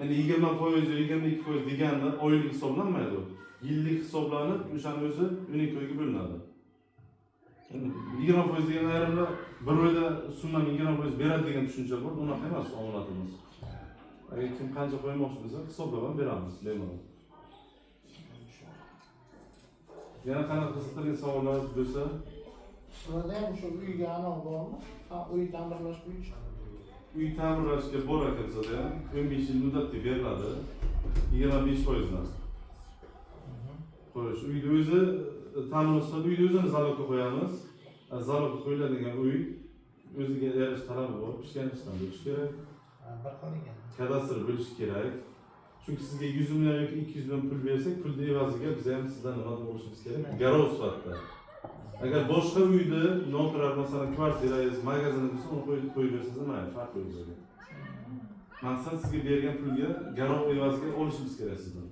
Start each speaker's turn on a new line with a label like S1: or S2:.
S1: Yani 20%, 22% deganda oylik hisoblanmaydi. Yillik hisoblanib, o'shaning o'zi uning to'yiga bo'linadi. 20% degan ayrimlar bir oyda summani 20% beradi degan tushuncha bor, unaqa emas omonatimiz. Agar kim qancha qo'ymoqchi bo'lsa, hisoblab ham beramiz, bemalol. Yana qanaqa qiziqarli savollar bo'lsa,
S2: sizlarda ham shu uyga anov bormi? Ha, uy ta'mirlash bo'yicha.
S1: uy ta'mirlashga bor ekan bizda 15 yil muddatga beriladi. 25% dan. Qo'yish. Uyni o'zi ta'mirlashda uyni o'zini zalogga qo'yamiz. Zalogga qo'yiladigan uy o'ziga yarasha talabi bor, pishgan ishdan bo'lishi kerak.
S2: Bir xil ekan.
S1: Kadastr bo'lishi kerak. Chunki sizga 100 million yoki 200 million pul bersak, pulni evaziga biz ham sizdan nima olishimiz kerak? Garov sifatida. Agar boshqa uyda noturar masalan kvartirangiz, magaziningiz bo'lsa, uni qo'yib bersangiz mayli, farq yo'q. Maqsad sizga bergan pulga garov evaziga olishimiz kerak sizdan.